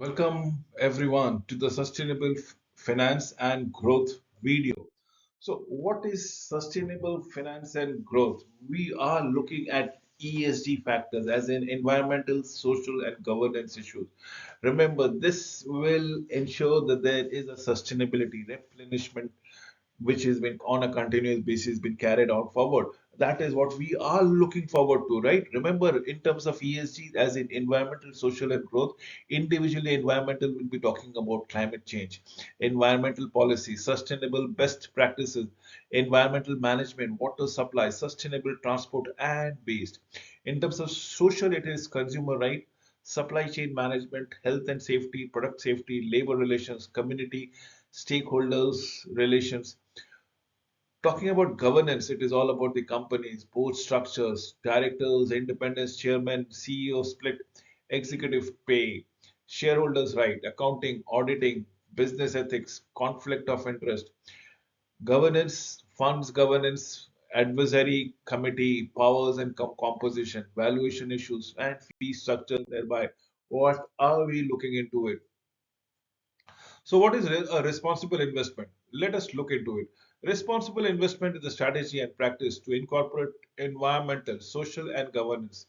Welcome everyone to the Sustainable Finance and Growth video. So, what is sustainable finance and growth? We are looking at ESG factors as in environmental, social, and governance issues. Remember, this will ensure that there is a sustainability, replenishment, which has been on a continuous basis been carried out forward. That is what we are looking forward to, right? Remember, in terms of ESG, as in environmental, social, and growth, individually environmental will be talking about climate change, environmental policy, sustainable best practices, environmental management, water supply, sustainable transport, and waste. In terms of social, it is consumer right, supply chain management, health and safety, product safety, labor relations, community, stakeholders relations. Talking about governance, it is all about the companies, board structures, directors, independence, chairman, CEO split, executive pay, shareholders' right, accounting, auditing, business ethics, conflict of interest, governance, funds governance, advisory committee, powers and composition, valuation issues, and fee structure. Thereby, what are we looking into it? So, what is a responsible investment? Let us look into it. Responsible investment is a strategy and practice to incorporate environmental, social, and governance.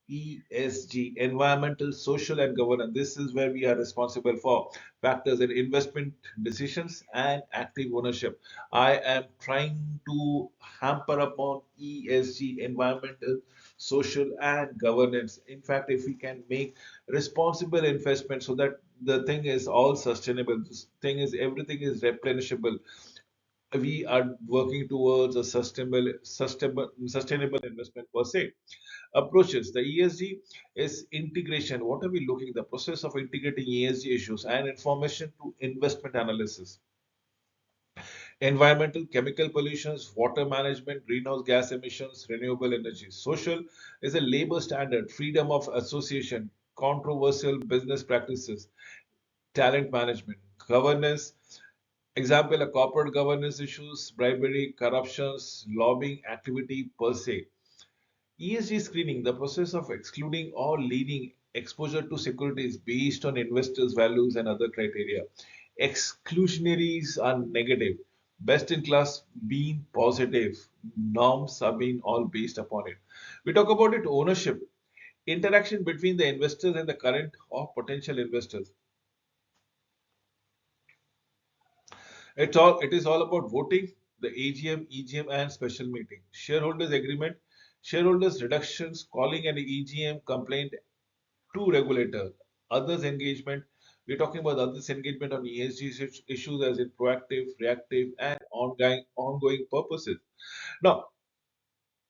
ESG, environmental, social, and governance. This is where we are responsible for factors in investment decisions and active ownership. I am trying to hamper upon ESG, environmental, social, and governance. In fact, if we can make responsible investment so that the thing is all sustainable, this thing is everything is replenishable, we are working towards a sustainable investment per se. Approaches the ESG is integration. What are we looking? The process of integrating ESG issues and information to investment analysis. Environmental, chemical pollutions, water management, greenhouse gas emissions, renewable energy. Social is a labor standard, freedom of association, controversial business practices, talent management. Governance, example, a corporate governance issues, bribery, corruptions, lobbying activity per se. ESG screening, the process of excluding or leading exposure to securities based on investors' values and other criteria. Exclusionaries are negative. Best in class being positive. Norms are being all based upon it. We talk about it ownership. Interaction between the investors and the current or potential investors. It is all about voting, the AGM, EGM, and special meeting. Shareholders agreement, shareholders reductions, calling an EGM complaint to regulator. Others engagement. We're talking about others engagement on ESG issues as in proactive, reactive, and ongoing purposes. Now,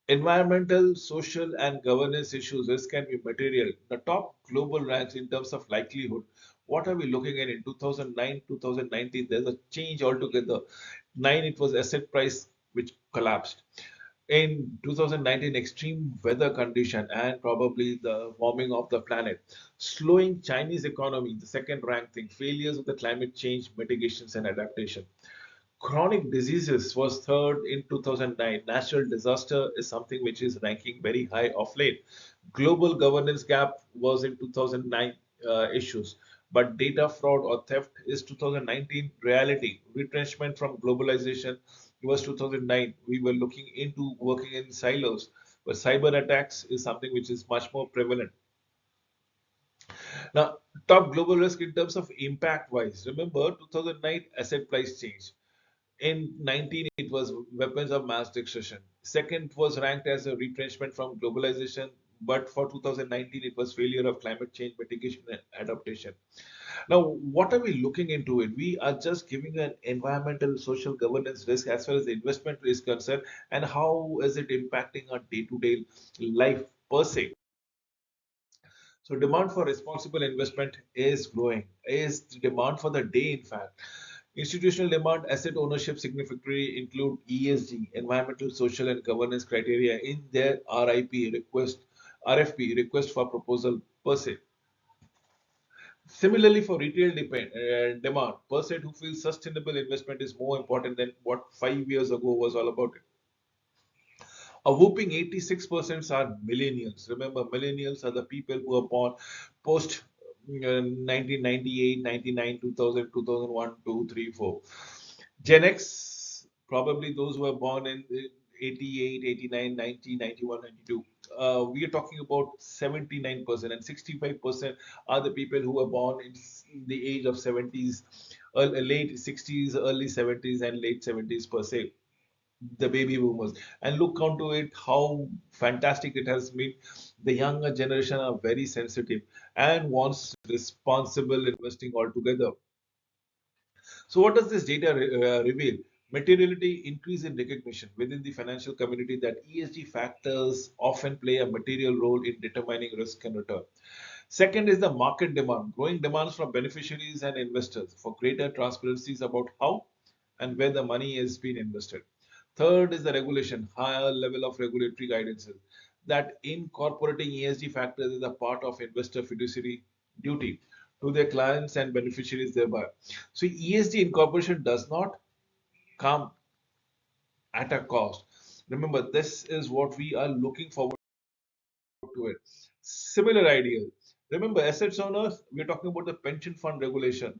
environmental, social, and governance issues. This can be material. The top global ranks in terms of likelihood. What are we looking at in 2009, 2019? There's a change altogether. Nine, it was asset price which collapsed. In 2019, extreme weather condition and probably the warming of the planet, slowing Chinese economy, the second ranked thing, failures of the climate change mitigations and adaptation. Chronic diseases was third in 2009. Natural disaster is something which is ranking very high of late. Global governance gap was in 2009 issues, but data fraud or theft is 2019 reality. Retrenchment from globalization was 2009. We were looking into working in silos, but cyber attacks is something which is much more prevalent. Now, top global risk in terms of impact wise. Remember, 2009 asset price change. In 19, it was weapons of mass destruction. Second was ranked as a retrenchment from globalization, but for 2019, it was failure of climate change mitigation and adaptation. Now, what are we looking into it? We are just giving an environmental, social governance risk as far as the investment is concerned, and how is it impacting our day-to-day life per se. So demand for responsible investment is growing. Is the demand for the day, in fact. Institutional demand, asset ownership significantly include ESG, environmental, social, and governance criteria in their RFP request for proposal per se. Similarly, for retail demand, person who feels sustainable investment is more important than what 5 years ago was all about it. A whooping 86% are millennials. Remember, millennials are the people who are born post 1998, 99, 2000, 2001, 2, 3, 4. Gen X, probably those who were born in 88, 89, 90, 91, 92. We are talking about 79%, and 65% are the people who were born in the age of 70s, late 60s, early 70s, and late 70s per se, the baby boomers. And look onto it, how fantastic it has been. The younger generation are very sensitive and wants responsible investing altogether. So, what does this data reveal? Materiality increase in recognition within the financial community that ESG factors often play a material role in determining risk and return. Second is the market demand, growing demands from beneficiaries and investors for greater transparencies about how and where the money is being invested. Third is the regulation, higher level of regulatory guidances that incorporating ESG factors is a part of investor fiduciary duty to their clients and beneficiaries thereby. So ESG incorporation does not come at a cost. Remember, this is what we are looking forward to it. Similar ideas. Remember, assets owners, we're talking about the pension fund regulation.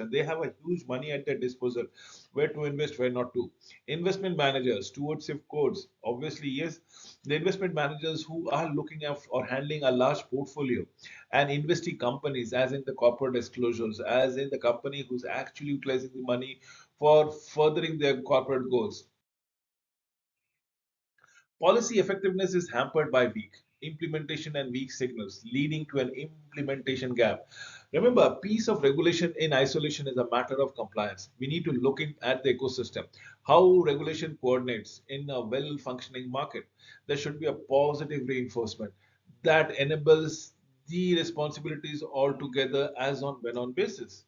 They have a huge money at their disposal, where to invest, where not to. Investment managers, stewardship codes. Obviously, yes, the investment managers who are looking at or handling a large portfolio, and investing companies, as in the corporate disclosures, as in the company who's actually utilizing the money for furthering their corporate goals. Policy effectiveness is hampered by weak implementation and weak signals, leading to an implementation gap. Remember, a piece of regulation in isolation is a matter of compliance. We need to look at the ecosystem, how regulation coordinates in a well functioning market. There should be a positive reinforcement that enables the responsibilities altogether as on when on basis.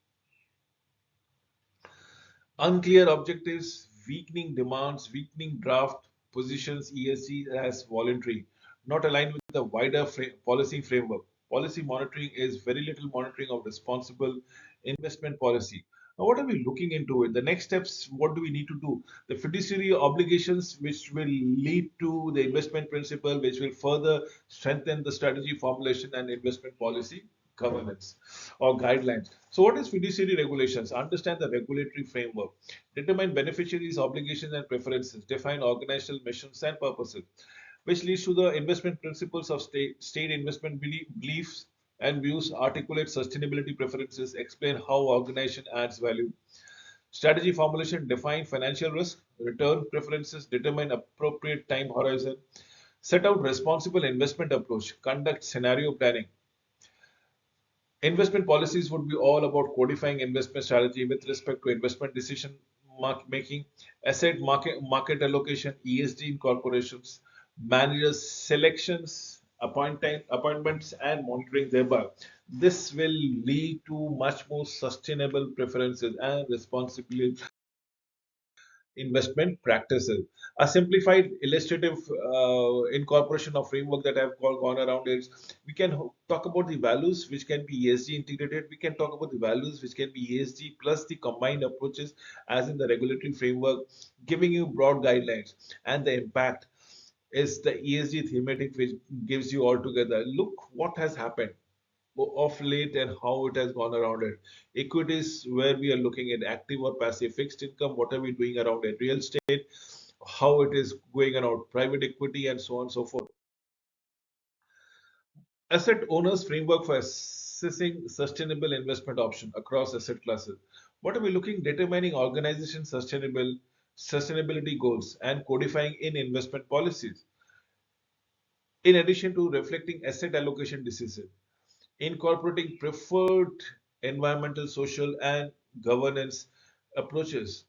Unclear objectives, weakening demands, weakening draft positions ESG as voluntary, not aligned with the wider policy framework. Policy monitoring is very little monitoring of responsible investment policy. Now, what are we looking into it? The next steps, what do we need to do? The fiduciary obligations, which will lead to the investment principle, which will further strengthen the strategy formulation and investment policy governance or guidelines. So, what is fiduciary regulations? Understand the regulatory framework, determine beneficiaries' obligations and preferences, define organizational missions and purposes, which leads to the investment principles of state investment beliefs and views, articulate sustainability preferences, explain how organization adds value. Strategy formulation, define financial risk, return preferences, determine appropriate time horizon, set out responsible investment approach, conduct scenario planning. Investment policies would be all about codifying investment strategy with respect to investment decision making, asset market allocation, ESG incorporations, managers selections, appointments, and monitoring thereby. This will lead to much more sustainable preferences and responsibility investment practices. A simplified illustrative incorporation of framework that I've gone around is we can talk about the values which can be ESG integrated. We can talk about the values which can be ESG plus the combined approaches as in the regulatory framework, giving you broad guidelines and the impact is the ESG thematic which gives you all together. Look what has happened of late and how it has gone around it. Equities, where we are looking at active or passive fixed income, what are we doing around it? Real estate, how it is going around private equity, and so on and so forth. Asset owners framework for assessing sustainable investment option across asset classes. What are we looking? Determining organization sustainability goals and codifying in investment policies. In addition to reflecting asset allocation decisions, incorporating preferred environmental, social, and governance approaches,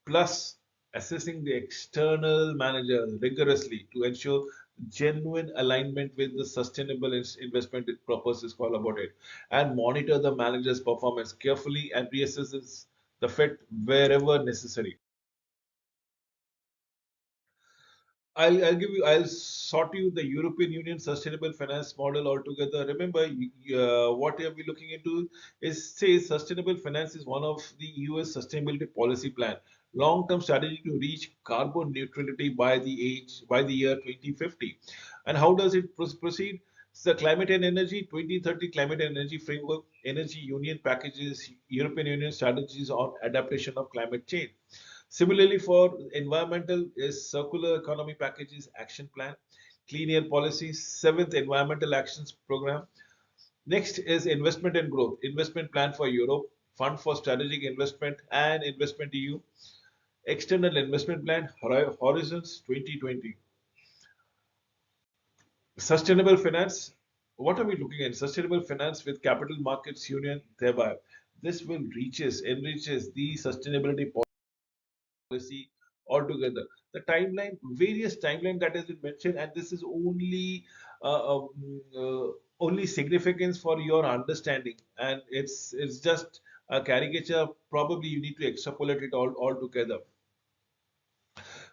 plus assessing the external manager rigorously to ensure genuine alignment with the sustainable investment purpose is called about it, and monitor the manager's performance carefully and reassesses the fit wherever necessary. I'll sort you the European Union sustainable finance model altogether. Remember, what are we looking into is say sustainable finance is one of the US sustainability policy plan, long-term strategy to reach carbon neutrality by the year 2050. And how does it proceed? So climate and energy, 2030 climate and energy framework, energy union packages, European Union strategies on adaptation of climate change. Similarly, for environmental is circular economy packages, action plan, clean air policy, seventh environmental actions program. Next is investment and growth, investment plan for Europe, fund for strategic investment and investment EU, external investment plan, Horizons 2020. Sustainable finance. What are we looking at? Sustainable finance with capital markets union thereby. This will enriches the sustainability policy altogether. The timeline, various timeline that has been mentioned, and this is only significance for your understanding, and it's just a caricature. Probably you need to extrapolate it all together.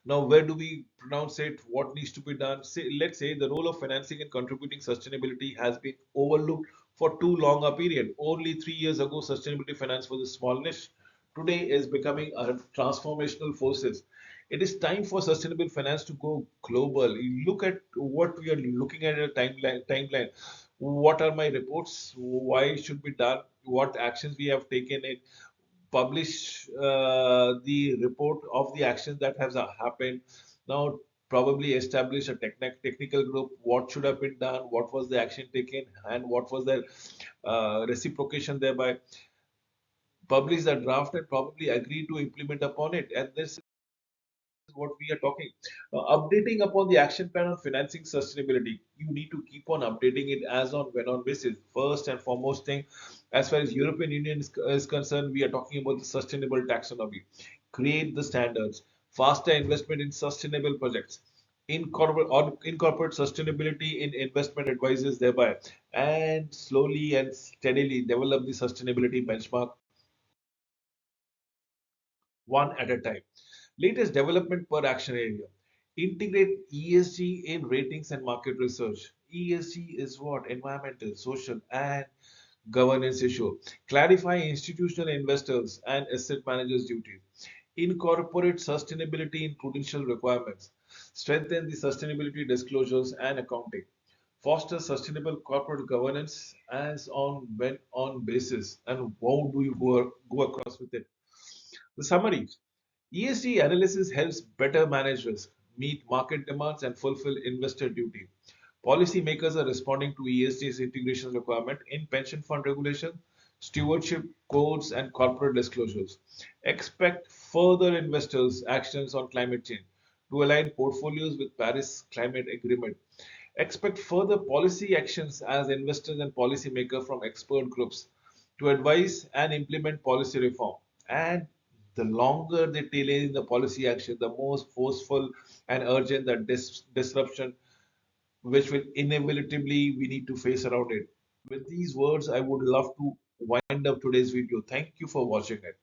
Now, where do we pronounce it? What needs to be done? Say, let's say the role of financing and contributing sustainability has been overlooked for too long a period. Only 3 years ago, sustainability finance was a small niche. Today is becoming a transformational forces. It is time for sustainable finance to go global. You look at what we are looking at a timeline. What are my reports? Why should be done? What actions we have taken it? Publish the report of the actions that has happened. Now, probably establish a technical group. What should have been done? What was the action taken? And what was the reciprocation thereby? Publish the draft and probably agree to implement upon it. And this is what we are talking. Updating upon the action plan on financing sustainability. You need to keep on updating it as on when on basis. First and foremost thing, as far as European Union is concerned, we are talking about the sustainable taxonomy. Create the standards, faster investment in sustainable projects, incorporate sustainability in investment advices thereby, and slowly and steadily develop the sustainability benchmark one at a time. Latest development per action area. Integrate ESG in ratings and market research. ESG is what? Environmental, social, and governance issue. Clarify institutional investors and asset managers' duties. Incorporate sustainability in prudential requirements. Strengthen the sustainability disclosures and accounting. Foster sustainable corporate governance as on when on basis, and how do you go across with it? The summary. ESG analysis helps better manage risk, meet market demands, and fulfill investor duty. Policymakers are responding to ESG's integration requirement in pension fund regulation, stewardship codes, and corporate disclosures. Expect further investors' actions on climate change to align portfolios with Paris Climate Agreement. Expect further policy actions as investors and policymakers from expert groups to advise and implement policy reform. And the longer they delay in the policy action, the more forceful and urgent the disruption, which will inevitably we need to face around it. With these words, I would love to wind up today's video. Thank you for watching it.